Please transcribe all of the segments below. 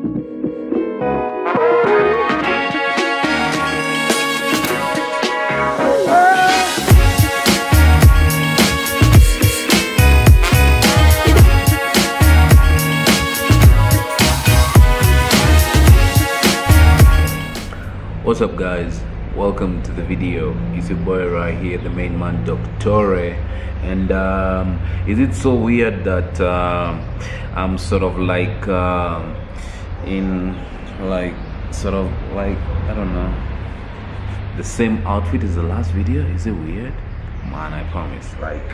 What's up guys, welcome to the video. It's your boy right here, the main man Doctore. And is it so weird that I'm sort of like in like sort of like, I don't know, the same outfit as the last video? Is it weird? Man, I promise, like.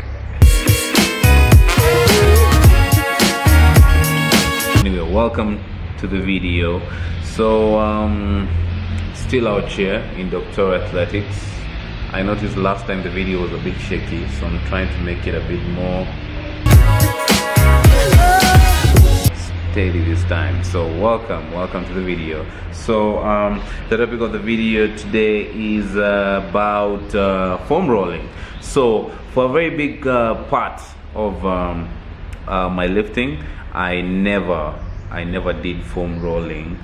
Anyway, welcome to the video. So still out here in Doctore Athletics. I noticed last time the video was a bit shaky, so I'm trying to make it a bit more steady this time. So welcome to the video. So the topic of the video today is about foam rolling. So for a very big part of my lifting, I never did foam rolling.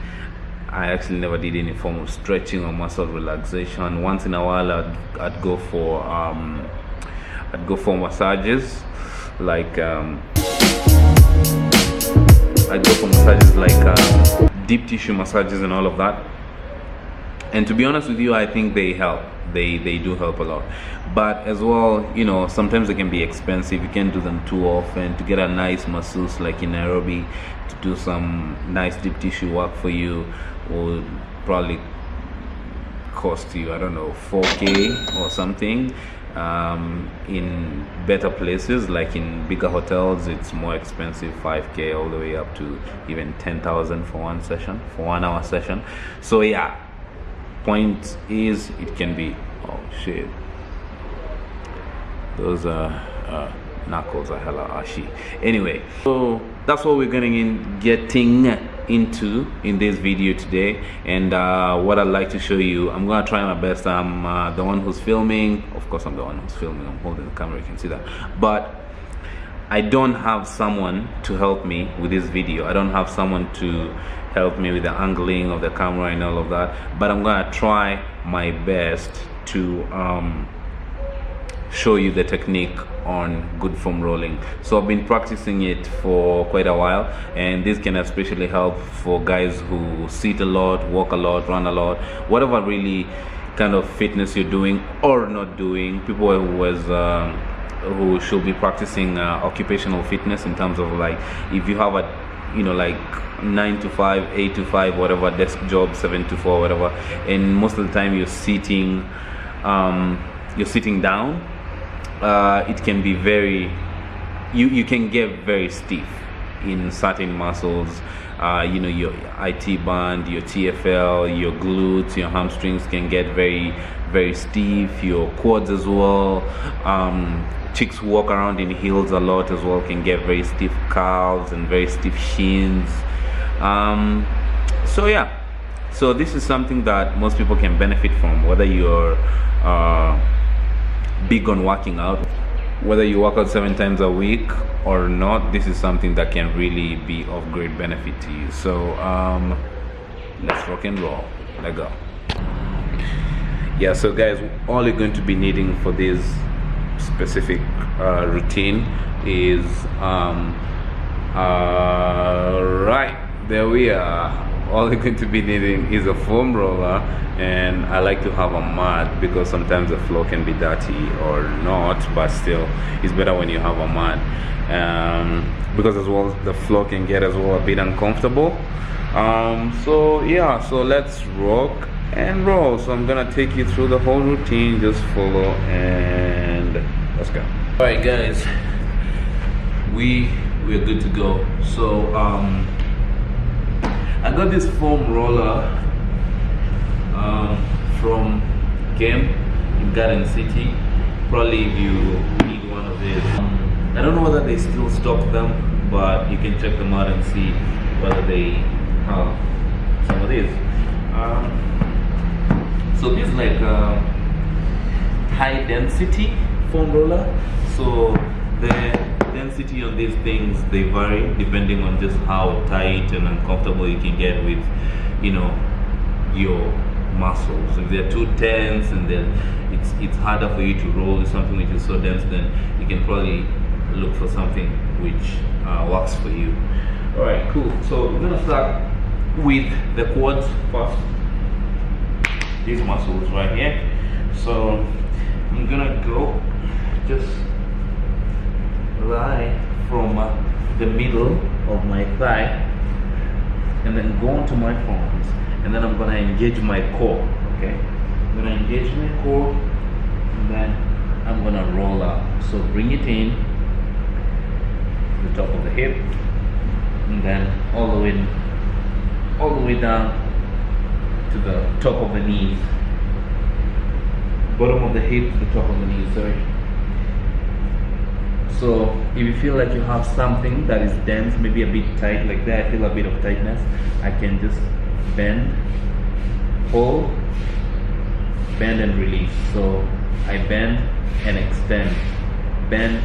I actually never did any form of stretching or muscle relaxation. Once in a while, I'd go for massages, like deep tissue massages and all of that. And to be honest with you, I think they help. They do help a lot. But as well, you know, sometimes they can be expensive. You can't do them too often. To get a nice masseuse like in Nairobi to do some nice deep tissue work for you would probably cost you, I don't know, 4K or something. In better places, like in bigger hotels, it's more expensive, 5K all the way up to even 10,000 for one session, for 1 hour session. So yeah, point is, it can be, oh shit, those knuckles are hella ashy. Anyway, so that's what we're getting into in this video today. And what I'd like to show you, I'm gonna try my best. I'm the one who's filming. Of course I'm the one who's filming. I'm holding the camera, you can see that. But I don't have someone to help me with this video. I don't have someone to help me with the angling of the camera and all of that. But I'm gonna try my best to show you the technique on good foam rolling. So I've been practicing it for quite a while, and this can especially help for guys who sit a lot, walk a lot, run a lot, whatever really kind of fitness you're doing or not doing. People who should be practicing occupational fitness, in terms of like, if you have a, you know, like 9 to 5, 8 to 5, whatever, desk job, 7 to 4, whatever, and most of the time you're sitting down. It can be very, you can get very stiff in certain muscles. You know, your IT band, your TFL, your glutes, your hamstrings can get very, very stiff. Your quads as well. Chicks who walk around in heels a lot as well can get very stiff calves and very stiff shins. So yeah, so this is something that most people can benefit from, whether you're big on working out, whether you work out 7 times a week or not. This is something that can really be of great benefit to you. So let's rock and roll. Let's go. Yeah, so guys, all you're going to be needing for this specific routine is right, there we are. All you're going to be needing is a foam roller, and I like to have a mat because sometimes the floor can be dirty or not, but still it's better when you have a mat, because as well the floor can get as well a bit uncomfortable. So yeah, so let's rock and roll. So I'm gonna take you through the whole routine. Just follow and let's go. All right guys, we're good to go. So I got this foam roller from Game in Garden City. Probably if you need one of these. I don't know whether they still stock them, but you can check them out and see whether they have some of these. So this is like a high density foam roller. So the intensity on these things, they vary depending on just how tight and uncomfortable you can get with, you know, your muscles. If they're too tense and then it's harder for you to roll with something which is so dense, then you can probably look for something which works for you. All right, cool. So we're gonna start with the quads first. These muscles right here. So I'm gonna go just lie from the middle of my thigh and then go onto my forearms, and then I'm gonna engage my core. Okay, I'm gonna engage my core, and then I'm gonna roll up. So bring it in to the top of the hip, and then all the way down to the top of the knees, bottom of the hip to the top of the knees. Sorry. So if you feel like you have something that is dense, maybe a bit tight like that, I feel a bit of tightness, I can just bend, pull, bend and release. So I bend and extend, bend,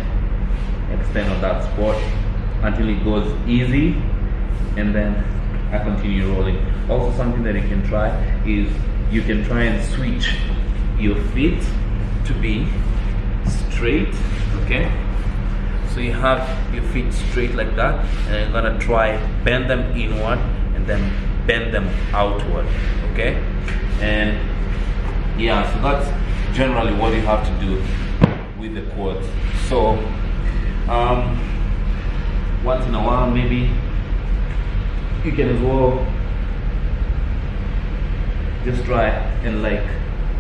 extend on that spot until it goes easy, and then I continue rolling. Also, something that you can try is you can try and switch your feet to be straight. Okay, so you have your feet straight like that, and you're gonna try bend them inward and then bend them outward. Okay, and yeah, so that's generally what you have to do with the quads. So once in a while, maybe you can as well just try and like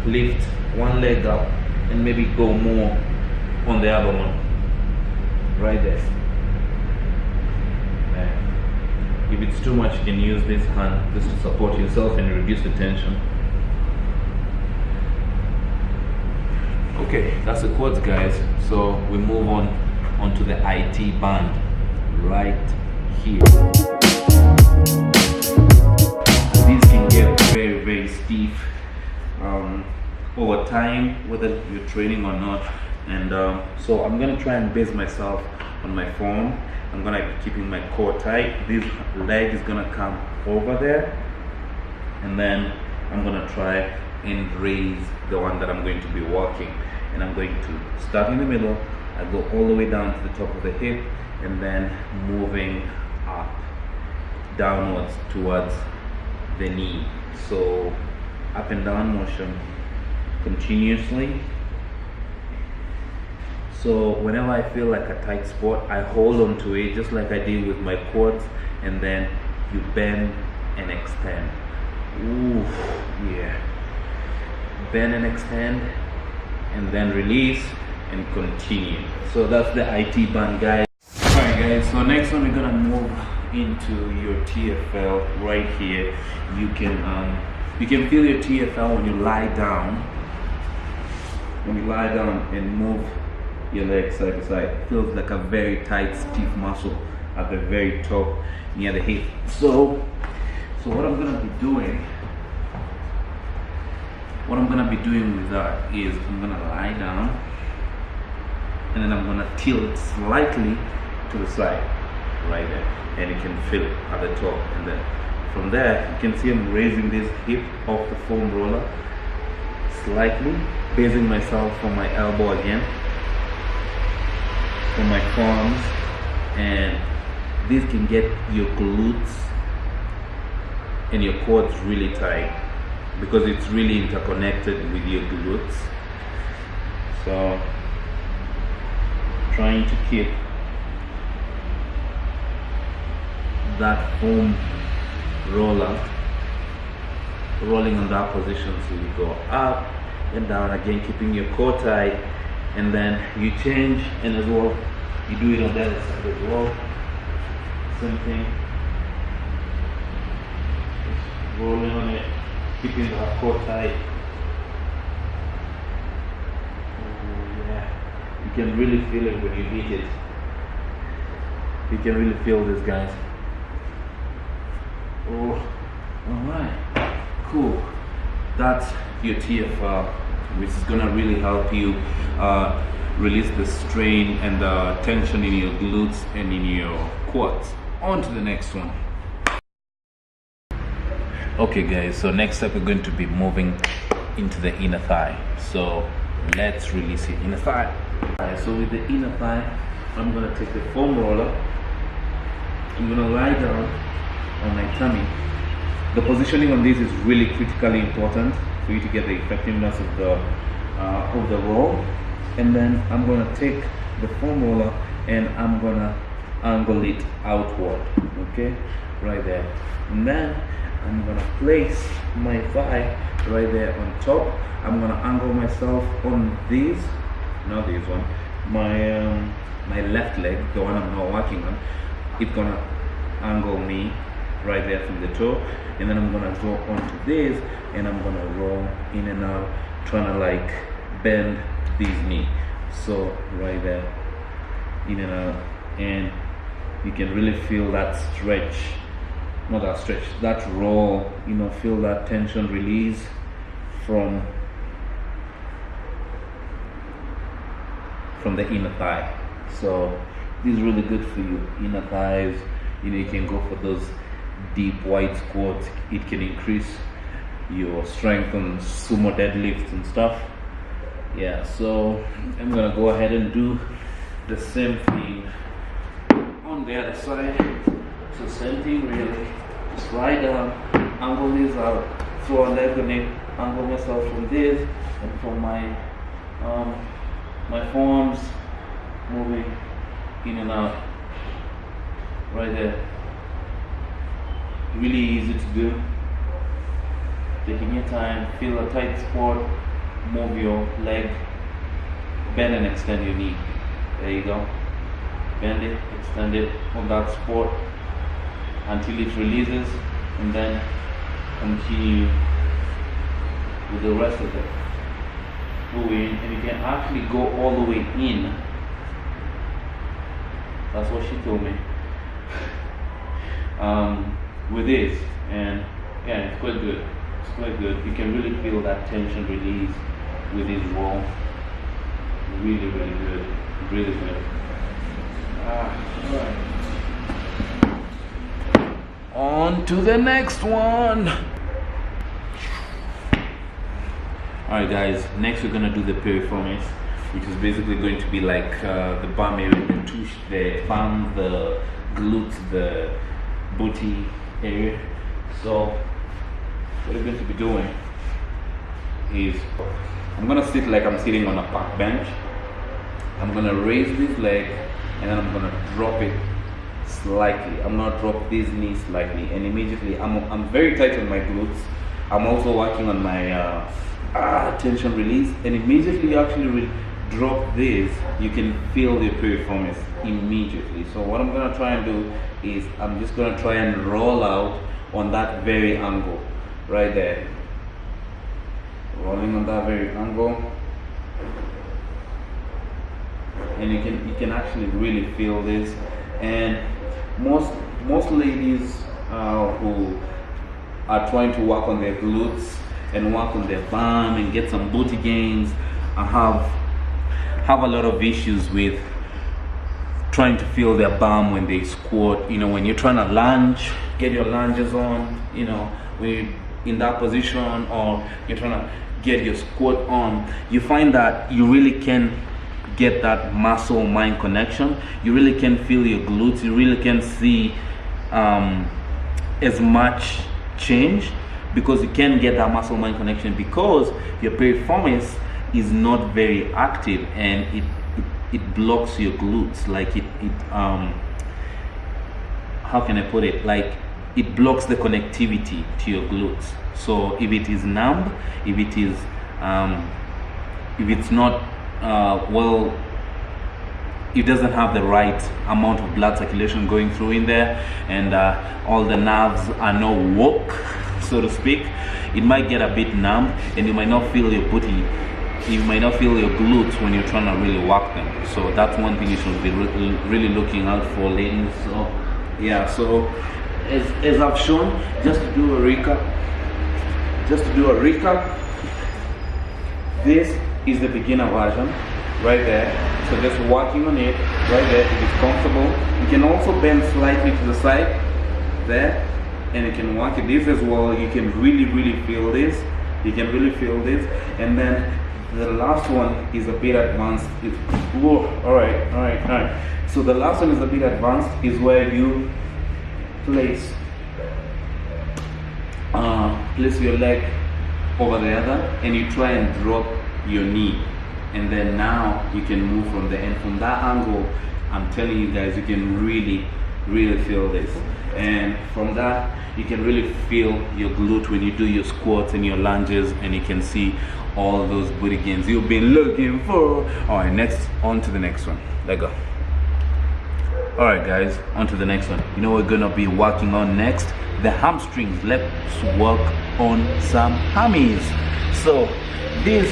lift one leg up and maybe go more on the other one right there. If it's too much, you can use this hand just to support yourself and reduce the tension. Okay, that's the quads, guys. So we move on onto the IT band right here. These can get very, very stiff over time, whether you're training or not. And so I'm gonna try and base myself on my form. I'm gonna be keeping my core tight. This leg is gonna come over there, and then I'm gonna try and raise the one that I'm going to be walking. And I'm going to start in the middle, I go all the way down to the top of the hip, and then moving up, downwards towards the knee. So up and down motion continuously. So whenever I feel like a tight spot, I hold on to it just like I did with my quads, and then you bend and extend. Ooh, yeah. Bend and extend, and then release and continue. So that's the IT band, guys. Alright guys, so next one we're gonna move into your TFL right here. You can feel your TFL when you lie down. When you lie down and move your legs side to side, it feels like a very tight, stiff muscle at the very top near the hip. So what I'm gonna be doing with that is I'm gonna lie down, and then I'm gonna tilt slightly to the side right there, and you can feel it at the top. And then from there you can see I'm raising this hip off the foam roller slightly, basing myself from my elbow again, from my forearms, and this can get your glutes and your quads really tight because it's really interconnected with your glutes. So trying to keep that foam roller rolling on that position, so you go up and down again, keeping your core tight, and then you change, and as well you do it on the other side as well, same thing, just rolling on it, keeping that core tight. Oh, yeah, you can really feel it when you hit it. You can really feel this, guys. Oh, alright, cool. That's your TFL, which is gonna really help you release the strain and the tension in your glutes and in your quads. On to the next one. Okay guys, so next up we're going to be moving into the inner thigh. So let's release your inner thigh. Alright, so with the inner thigh, I'm gonna take the foam roller. I'm gonna lie down on my tummy. The positioning on this is really critically important for you to get the effectiveness of the roll. And then I'm gonna take the foam roller and I'm gonna angle it outward. Okay, right there. And then I'm gonna place my thigh right there on top. I'm gonna angle myself on this, not this one, my left leg, the one I'm not working on. It's gonna angle me right there from the toe, and then I'm gonna go onto this and I'm gonna roll in and out, trying to like bend this knee. So right there, in and out, and you can really feel that stretch. Not that stretch, that roll, you know, feel that tension release from the inner thigh. So this is really good for you, inner thighs. You know, you can go for those deep wide squats. It can increase your strength on sumo deadlifts and stuff. Yeah, so I'm gonna go ahead and do the same thing on the other side. So same thing really, just lie down, angle this out, throw a leg on it, angle myself from this and from my forearms moving in and out, right there. Really easy to do, taking your time, feel a tight spot, move your leg, bend and extend your knee, there you go, bend it, extend it on that spot until it releases, and then continue with the rest of it. Go in, and you can actually go all the way in. That's what she told me. With this, and yeah, it's quite good. It's quite good. You can really feel that tension release with this roll. Really, really good. Really good. Alright. On to the next one. Alright guys, next we're gonna do the piriformis, which is basically going to be like the bum area, the tush, the bum, the glutes, the booty area. So what we're going to be doing is I'm gonna sit like I'm sitting on a park bench. I'm gonna raise this leg and then I'm gonna drop it slightly. I'm gonna drop this knee slightly, and immediately I'm very tight on my glutes. I'm also working on my tension release, and immediately you actually drop this, you can feel the piriformis immediately. So what I'm gonna try and do is I'm just gonna try and roll out on that very angle right there, rolling on that very angle, and you can actually really feel this. And most ladies who are trying to work on their glutes and work on their bum and get some booty gains have a lot of issues with trying to feel their bum when they squat. You know, when you're trying to lunge, get your lunges on, you know, when you're in that position, or you're trying to get your squat on, you find that you really can get that muscle mind connection. You really can feel your glutes. You really can see as much change, because you can get that muscle mind connection because your piriformis is not very active, and it blocks your glutes. Like how can I put it, like it blocks the connectivity to your glutes. So if it is numb, if it's not well, it doesn't have the right amount of blood circulation going through in there, and all the nerves are not woke, so to speak, it might get a bit numb, and you might not feel your booty, you might not feel your glutes when you're trying to really work them. So that's one thing you should be really looking out for, ladies. So yeah, so as I've shown, just to do a recap, this is the beginner version. right there. So just working on it right there. If it's comfortable, you can also bend slightly to the side there, and you can work it this as well. You can really feel this. You can really feel this. And then the last one is a bit advanced. It's whoa, all right. So the last one is a bit advanced, is where you place your leg over the other, and you try and drop your knee, and then now you can move from there. And from that angle, I'm telling you guys, you can really feel this. And from that, you can really feel your glute when you do your squats and your lunges, and you can see all those booty gains you've been looking for. All right, next, on to the next one. Let go. All right guys, on to the next one. You know what we're gonna be working on next? The hamstrings. Let's work on some hammies. So these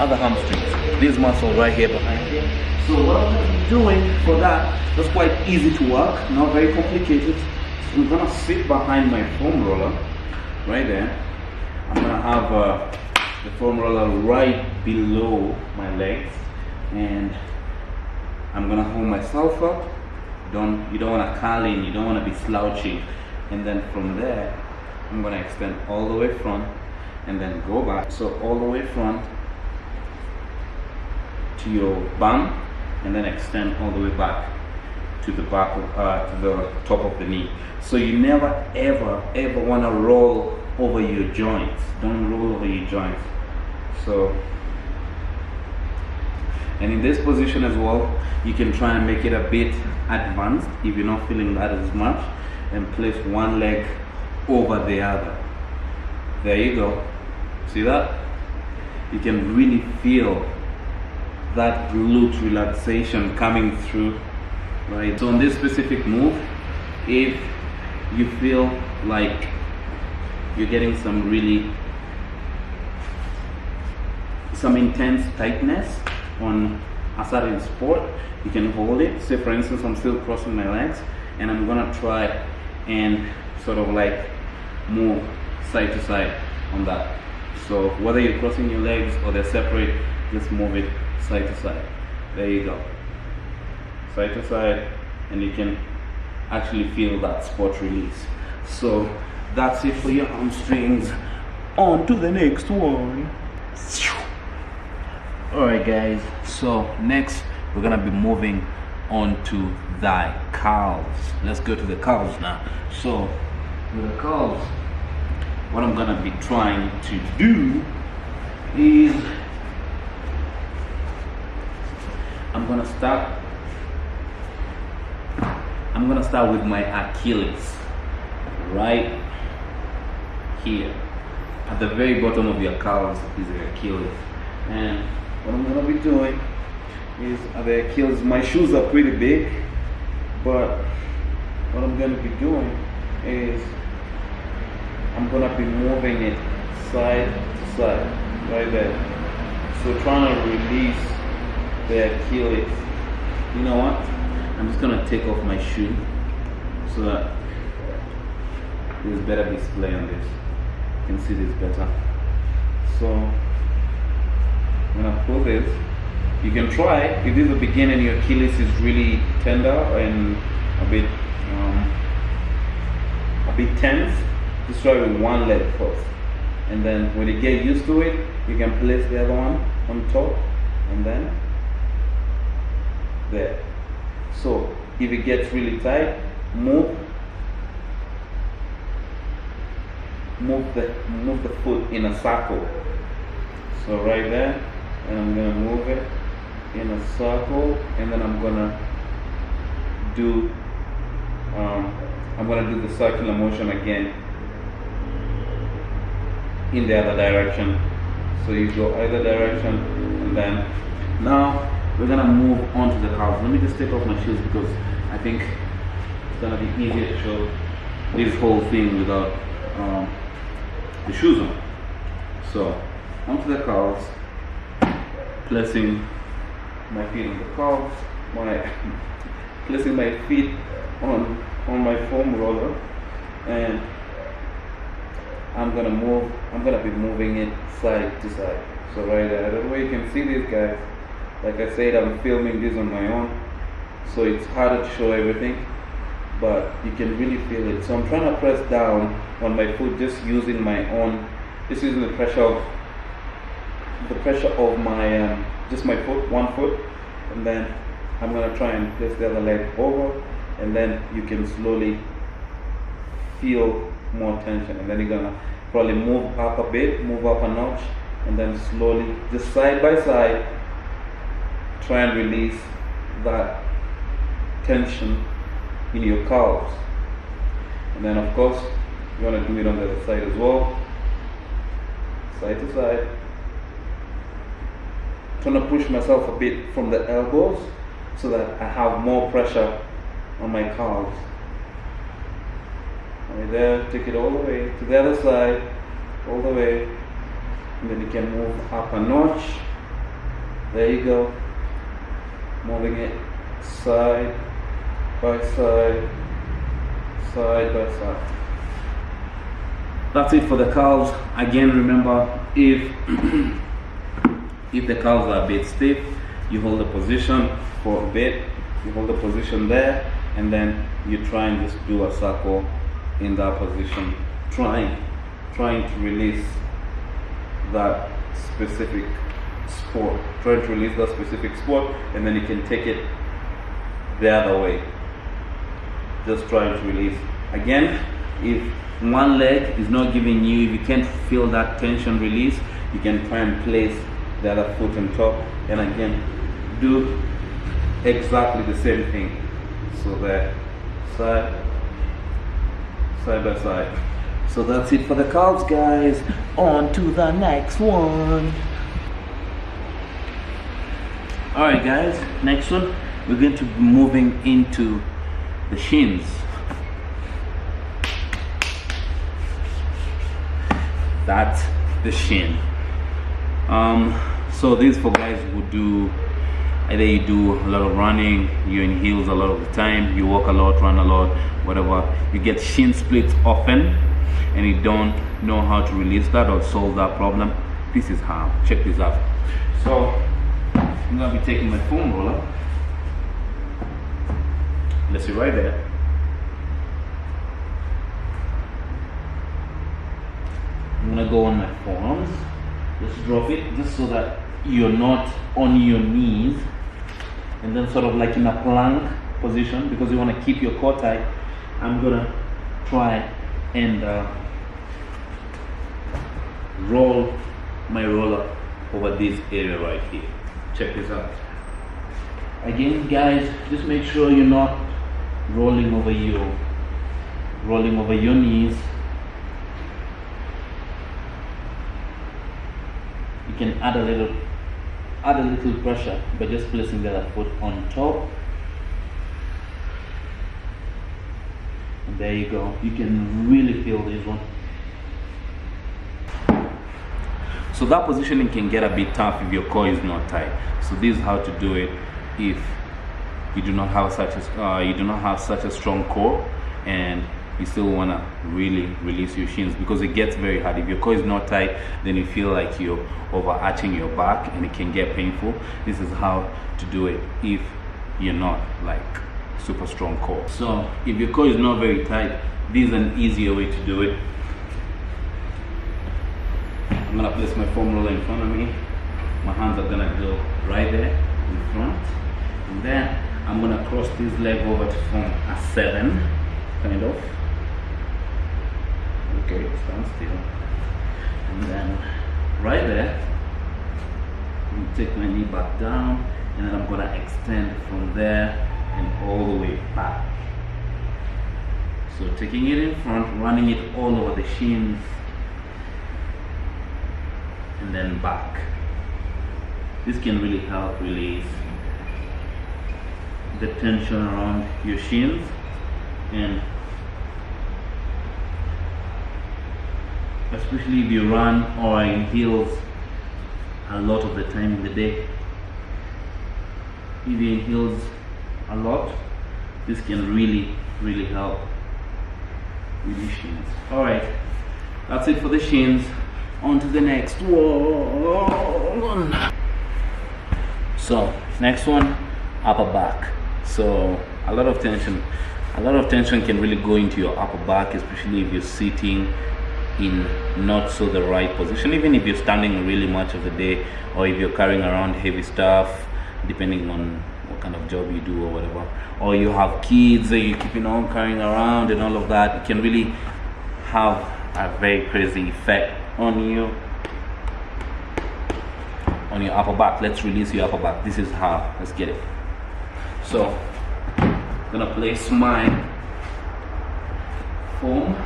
are the hamstrings, these muscles right here behind here. So what I'm gonna be doing for that's quite easy to work, not very complicated. So I'm gonna sit behind my foam roller right there. I'm gonna have the foam roller right below my legs, and I'm gonna hold myself up. You don't want to curl in, you don't want to be slouching. And then from there, I'm going to extend all the way front and then go back. So all the way front to your bum, and then extend all the way back to the back of, to the top of the knee. So you never ever want to roll over your joints. Don't roll over your joints. So, and in this position as well, you can try and make it a bit advanced if you're not feeling that as much, and place one leg over the other. There you go. See that? You can really feel that glute relaxation coming through, right? So on this specific move, if you feel like you're getting some intense tightness on a certain sport, you can hold it. Say for instance, I'm still crossing my legs, and I'm gonna try and sort of like move side to side on that. So whether you're crossing your legs or they're separate, just move it side to side. There you go, side to side, and you can actually feel that spot release. So that's it for your hamstrings. On to the next one. Alright guys, so next we're gonna be moving on to the calves. Let's go to the calves now. So with the calves, what I'm gonna be trying to do is I'm gonna start with my Achilles right here. At the very bottom of your calves is the Achilles. And what I'm gonna be doing is at the Achilles, my shoes are pretty big, but what I'm gonna be doing is I'm gonna be moving it side to side, right there. So trying to release the Achilles. You know what? I'm just gonna take off my shoe so that there's better display on this. You can see this better. So I'm gonna pull this. You can try, if this is the beginning and your Achilles is really tender and a bit tense, just try with one leg first. And then when you get used to it, you can place the other one on top, and then there. So if it gets really tight, move the foot in a circle. So right there, and I'm gonna move it in a circle, and then I'm gonna do the circular motion again in the other direction. So you go either direction, and then now we're gonna move on to the calves. Let me just take off my shoes because I think it's gonna be easier to show this whole thing without the shoes on. So onto the calves, placing my feet on the calves, placing my feet on my foam roller, and I'm gonna be moving it side to side. So right there, the way you can see this, guys, Like I said, I'm filming this on my own, so it's harder to show everything, but you can really feel it. So I'm trying to press down on my foot, just using my own, just using the pressure of my just my foot, one foot, and then I'm gonna try and place the other leg over, and then you can slowly feel more tension, and then you're gonna probably move up a bit, move up a notch, and then slowly, just side by side, try and release that tension in your calves. And then of course you want to do it on the other side as well, side to side. Trying to push myself a bit from the elbows so that I have more pressure on my calves. Right there, take it all the way to the other side, all the way, and then you can move up a notch. There you go, moving it side by side, side by side. That's it for the calves. Again, remember, if if the calves are a bit stiff, you hold the position for a bit, you hold the position there, and then you try and just do a circle in that position, trying to release that specific sport, and then you can take it the other way, just trying to release. Again, if one leg is not giving you, if you can't feel that tension release, you can try and place the other foot on top, and again do exactly the same thing. So there, side by side. So that's it for the calves, guys. On to the next one. Alright guys, next one, we're going to be moving into the shins. That's the shin. So this for guys who do, either you do a lot of running, you're in heels a lot of the time, you walk a lot, run a lot, whatever, you get shin splits often and you don't know how to release that or solve that problem. This is how. Check this out. So I'm gonna be taking my foam roller. Let's see right there. I'm gonna go on my forearms. Just drop it, just so that you're not on your knees, and then sort of like in a plank position, because you want to keep your core tight. I'm gonna try and roll my roller over this area right here. Check this out. Again, guys, just make sure you're not rolling over your knees. You can add a little pressure by just placing the other foot on top. And there you go. You can really feel this one. So that positioning can get a bit tough if your core is not tight. So this is how to do it if you do not have such a strong core and you still want to really release your shins, because it gets very hard. If your core is not tight, then you feel like you're overarching your back and it can get painful. This is how to do it if you're not like super strong core. So if your core is not very tight, this is an easier way to do it. I'm gonna place my foam roller in front of me. My hands are gonna go right there in front, and then I'm gonna cross this leg over to form a 7, kind of. Okay, stand still. And then right there, I'm gonna take my knee back down, and then I'm gonna extend from there and all the way back. So taking it in front, running it all over the shins, and then back. This can really help release the tension around your shins, and especially if you run or are in heels a lot of the time in the day. If you're in heels a lot, this can really help with your shins. Alright, that's it for the shins. On to the next one. So next one, upper back. So a lot of tension can really go into your upper back, especially if you're sitting in not so the right position, even if you're standing really much of the day, or if you're carrying around heavy stuff, depending on what kind of job you do or whatever, or you have kids that you're keeping on carrying around and all of that. It can really have a very crazy effect on you, on your upper back. Let's release your upper back. This is how. Let's get it. So I'm gonna place my foam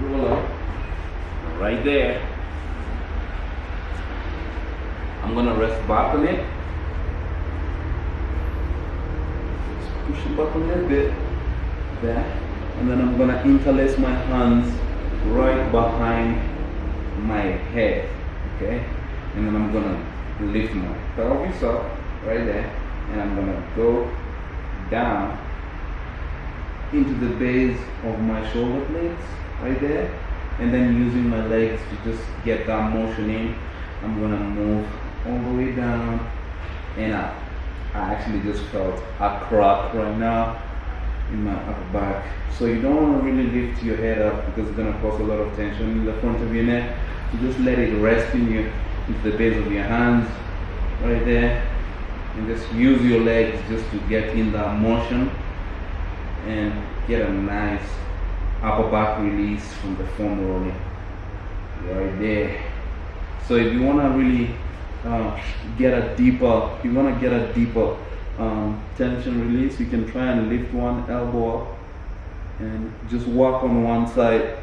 roller right there. I'm gonna rest back on it. Just push it back a little bit there, and then I'm gonna interlace my hands right behind my head. Okay, and then I'm gonna lift my pelvis up right there, and I'm gonna go down into the base of my shoulder blades right there, and then using my legs to just get that motion in, I'm gonna move all the way down and up. I actually just felt a crack right now in my upper back. So you don't want to really lift your head up because it's gonna cause a lot of tension in the front of your neck. You just let it rest into the base of your hands right there, and just use your legs just to get in that motion and get a nice upper back release from the foam rolling right there. So if you want to really get a deeper tension release, you can try and lift one elbow up and just walk on one side.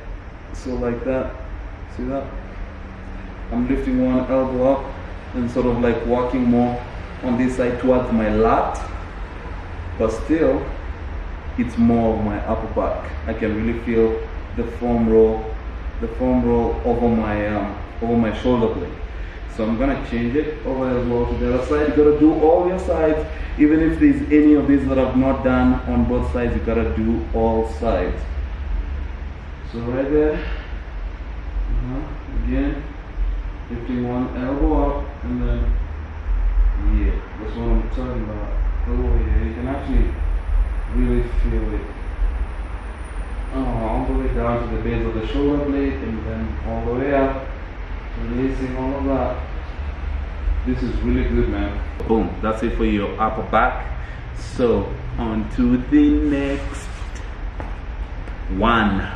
So like that, see that? I'm lifting one elbow up and sort of like walking more on this side towards my lat, but still it's more of my upper back. I can really feel the foam roll over my shoulder blade. So I'm gonna change it over as well to the other side. You gotta do all your sides, even if there's any of these that I've not done on both sides. You gotta do all sides. So right there, again, lifting one elbow up, and then yeah, that's what I'm talking about. Oh yeah, you can actually really feel it. All the way down to the base of the shoulder blade, and then all the way up, releasing all of that. This is really good, man. Boom, that's it for your upper back. So on to the next one.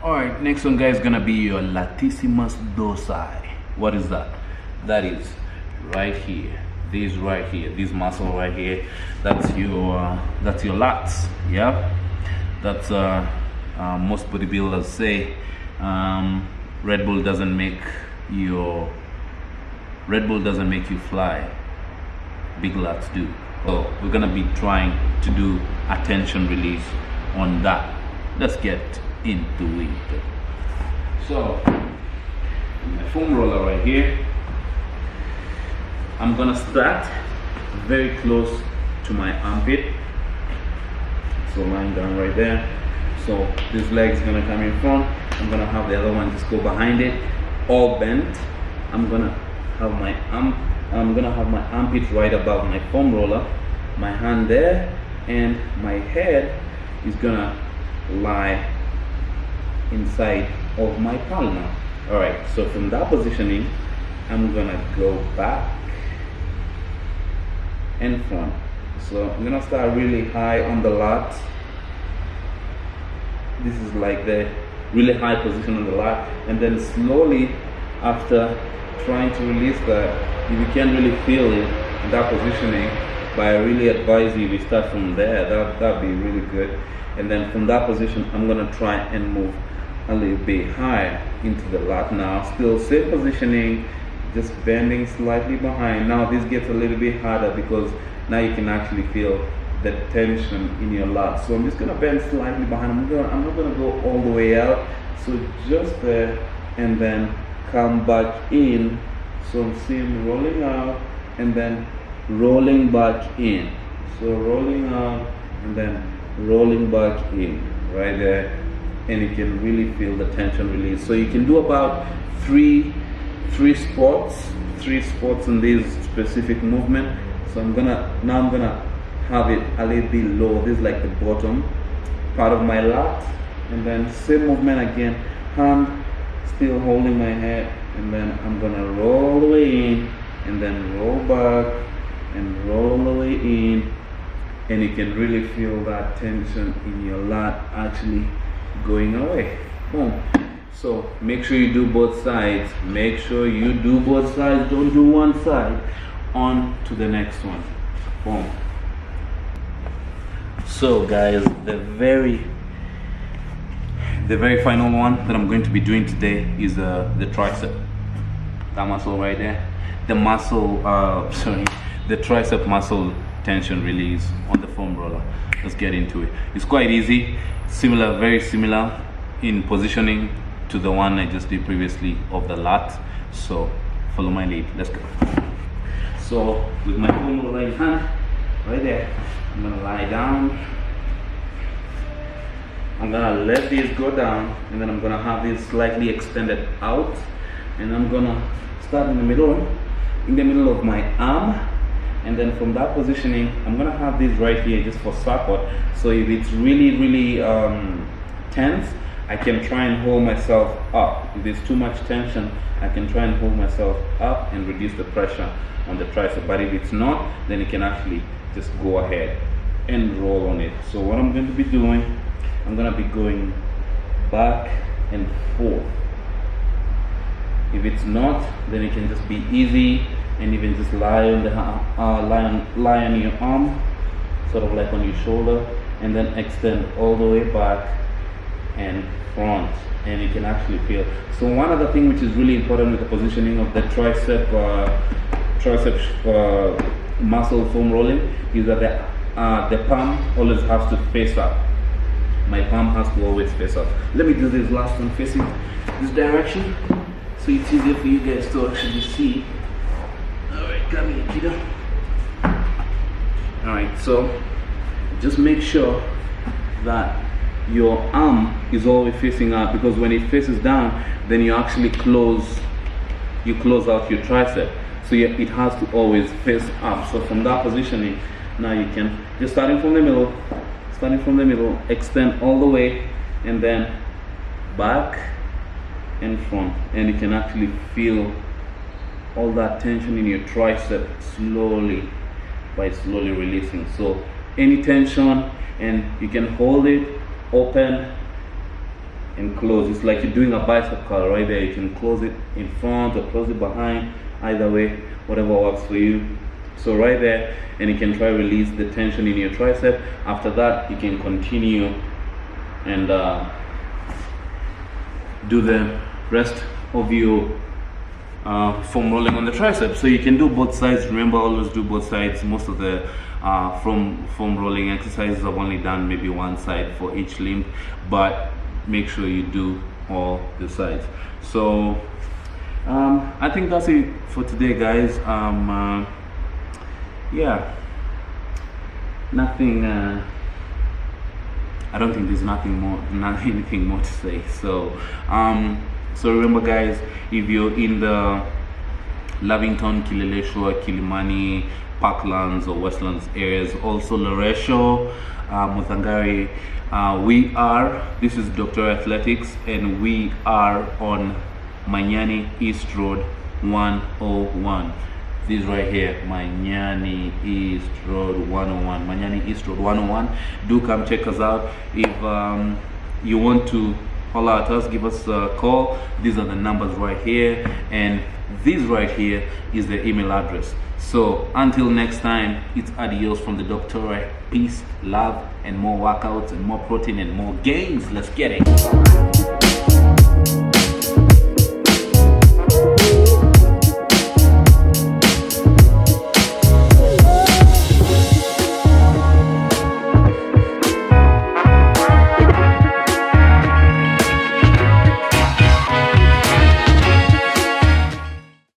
Alright, next one, guys, is gonna be your latissimus dorsi. What is that? That is right here. This right here, this muscle right here, that's your lats. Yeah, that's most bodybuilders say Red Bull doesn't make you fly. Big lats do. So we're gonna be trying to do a tension release on that. Let's get into it. So my foam roller right here, I'm gonna start very close to my armpit. So lying down right there. So this leg's gonna come in front. I'm gonna have the other one just go behind it, all bent. I'm gonna have my armpit right above my foam roller, my hand there, and my head is gonna lie inside of my palm now. Alright, so from that positioning, I'm gonna go back and front. So I'm gonna start really high on the lat. This is like the really high position on the lat, and then slowly, after trying to release that, if you can't really feel it in that positioning, but I really advise you to start from there. That'd be really good. And then from that position, I'm gonna try and move a little bit higher into the lat now. Still same positioning, just bending slightly behind. Now this gets a little bit harder because now you can actually feel the tension in your lat. So I'm just gonna bend slightly behind. I'm not gonna go all the way out. So just there, and then come back in. So I'm seeing rolling out and then rolling back in. So rolling out and then rolling back in right there, and you can really feel the tension release. So you can do about three three spots in this specific movement. So I'm gonna have it a little bit low. This is like the bottom part of my lat, and then same movement again, hand still holding my head, and then I'm gonna roll all the way in, and then roll back and roll all the way in, and you can really feel that tension in your lat actually going away. Boom. So make sure you do both sides. Make sure you do both sides. Don't do one side. On to the next one. Boom. So guys, the very final one that I'm going to be doing today is the tricep. That muscle right there. The muscle, the tricep muscle tension release on the foam roller. Let's get into it. It's quite easy, similar, very similar in positioning to the one I just did previously of the lat. So follow my lead. Let's go. So with my foam roller in hand, right there, I'm gonna lie down. I'm gonna let this go down, and then I'm gonna have this slightly extended out, and I'm gonna start in the middle of my arm, and then from that positioning I'm gonna have this right here just for support. So if it's really tense, I can try and hold myself up. If there's too much tension, I can try and hold myself up and reduce the pressure on the tricep. But if it's not, then you can actually just go ahead and roll on it. So what I'm going to be doing, I'm going to be going back and forth. If it's not, then it can just be easy and even just lie on the lie on your arm, sort of like on your shoulder, and then extend all the way back and front, and you can actually feel. So one other thing which is really important with the positioning of the tricep muscle foam rolling is that the palm always has to face up. My palm has to always face up. Let me do this last one facing this direction, so it's easier for you guys to actually see. Alright, come here, kiddo. Alright, so just make sure that your arm is always facing up, because when it faces down, then you actually close out your tricep. So it has to always face up. So from that positioning, now you can just starting from the middle, extend all the way, and then back and front, and you can actually feel all that tension in your tricep slowly releasing. So any tension, and you can hold it open and close. It's like you're doing a bicep curl right there. You can close it in front or close it behind, either way, whatever works for you. So right there, and you can try release the tension in your tricep. After that, you can continue and do the rest of your foam rolling on the tricep. So you can do both sides. Remember, always do both sides. Most of the from foam rolling exercises I've only done maybe one side for each limb, but make sure you do all the sides. So I think that's it for today, guys. Yeah, nothing I don't think there's anything more to say. So so remember, guys, if you're in the Lavington, Kileleshwa, Kilimani, Parklands or Westlands areas, also Loresho, Muthangari, this is Doctore Athletics, and we are on Manyani East Road 101. This right here, Manyani East Road 101. Manyani East Road 101. Do come check us out. If you want to holler at us, give us a call. These are the numbers right here, and this right here is the email address. So until next time, it's adios from the Doctore. Peace, love, and more workouts, and more protein, and more gains. Let's get it.